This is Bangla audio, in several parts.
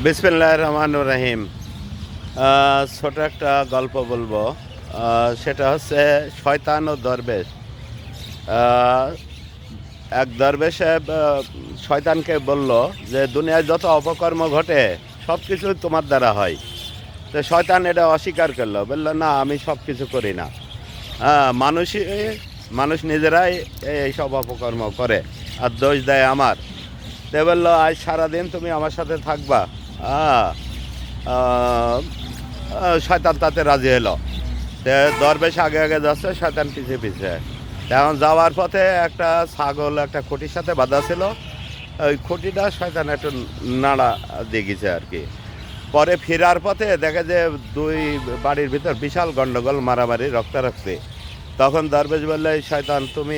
বিসমিল্লাহির রহমানির রহিম। ছোট একটা গল্প বলবো। সেটা হচ্ছে শয়তান ও দরবেশ। আহ, এক দরবেশে শয়তানকে বলল যে দুনিয়ায় যত অপকর্ম ঘটে সব কিছু তোমার দ্বারা হয়। তো শয়তান এটা অস্বীকার করলো, বললো না, আমি সব কিছু করি না। মানুষ নিজেরাই এইসব অপকর্ম করে আর দোষ দেয় আমার। তো বললো আজ সারাদিন তুমি আমার সাথে থাকবা। আহ, আহ, শয়তান তাতে রাজি হলো। তো দরবেশ আগে আগে যাচ্ছে, শয়তান পিছিয়ে পিছিয়ে। এখন যাওয়ার পথে একটা ছাগল একটা খুঁটির সাথে বাঁধা ছিল। ওই খুঁটিটা শয়তান একটু নাড়া দিয়ে গেছে আর কি। পরে ফেরার পথে দেখে যে দুই বাড়ির ভিতর বিশাল গন্ডগোল, মারামারি, রক্তারক্তি। তখন দরবেশ বললে, শয়তান তুমি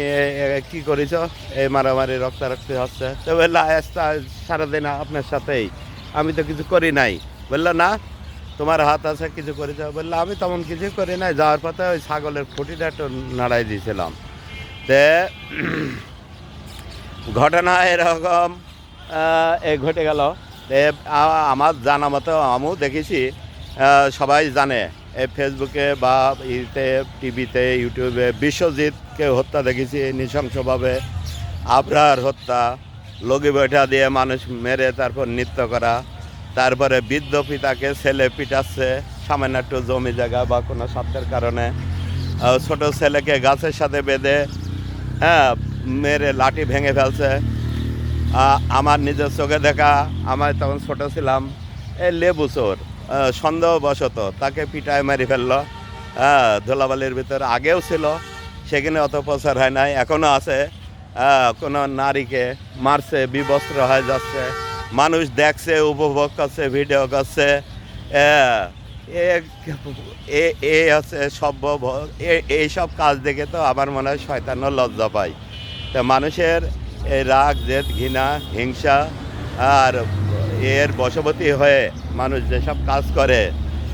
কি করেছ? এই মারামারি রক্তারক্তি হচ্ছে। তো বললো সারাদিন আপনার সাথেই, আমি তো কিছু করি নাই। বললো না, তোমার হাত আছে, কিছু করেছ? বললো আমি তেমন কিছু করি নাই, যাওয়ার পথে ওই ছাগলের খুঁটিটা একটু নাড়াই দিয়েছিলাম। তে ঘটনা এরকম ঘটে গেল। আমার জানা মতো আমিও দেখেছি, সবাই জানে, এই ফেসবুকে বা ইতে, টিভিতে, ইউটিউবে বিশ্বজিৎকে হত্যা দেখেছি নৃশংসভাবে। আবরার হত্যা, লগি বৈঠা দিয়ে মানুষ মেরে তারপর নৃত্য করা। তারপরে বৃদ্ধ পিতাকে ছেলে পিটাচ্ছে সামান্য একটু জমি জায়গা বা কোনো স্বার্থের কারণে। ছোট ছেলেকে গাছের সাথে বেঁধে মেরে লাঠি ভেঙে ফেলছে। আমার নিজের চোখে দেখা, আমার তখন ছোট ছিলাম, এই লেবু চোর সন্দেহবশত তাকে পিটায় মারি ফেললো। ধুলাবালির ভিতরে আগেও ছিল, সেখানে অত প্রচার হয় নাই, এখনও আছে। কোনো নারীকে মারছে, বিবস্ত্র হয়ে যাচ্ছে, মানুষ দেখছে, উপভোগ করছে, ভিডিও করছে। এ হচ্ছে সভ্য। এইসব কাজ দেখে তো আমার মনে হয় শয়তানও লজ্জা পায়। তো মানুষের এই রাগ, জেদ, ঘৃণা, হিংসা আর এর বশবর্তী হয়ে মানুষ যেসব কাজ করে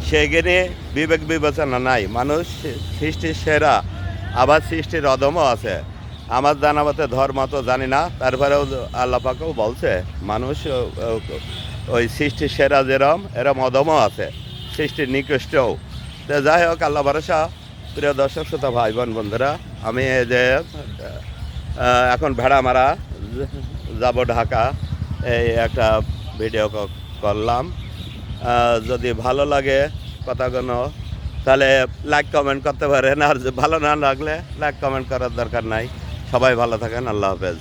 সেখানে বিবেক বিবেচনা নাই। মানুষ সৃষ্টির সেরা, আবার সৃষ্টির অধমও আছে। আমার জানা মতে, ধর্ম তো জানি না, তারপরেও আল্লাহ পাকেও বলছে মানুষ ওই সৃষ্টির সেরা যেরম, এরম অধমও আছে, সৃষ্টির নিকৃষ্টও। তো যাই হোক, আল্লাহ ভরসা। প্রিয় দর্শক শ্রোতা ভাই বোন বন্ধুরা, আমি এই যে এখন ভেড়া মারা যাব ঢাকা, এই একটা ভিডিও করলাম। যদি ভালো লাগে কথাগুলো, তাহলে লাইক কমেন্ট করতে পারেন। আর ভালো না লাগলে লাইক কমেন্ট করার দরকার নাই। সবাই ভালো থাকেন। আল্লাহ হাফেজ।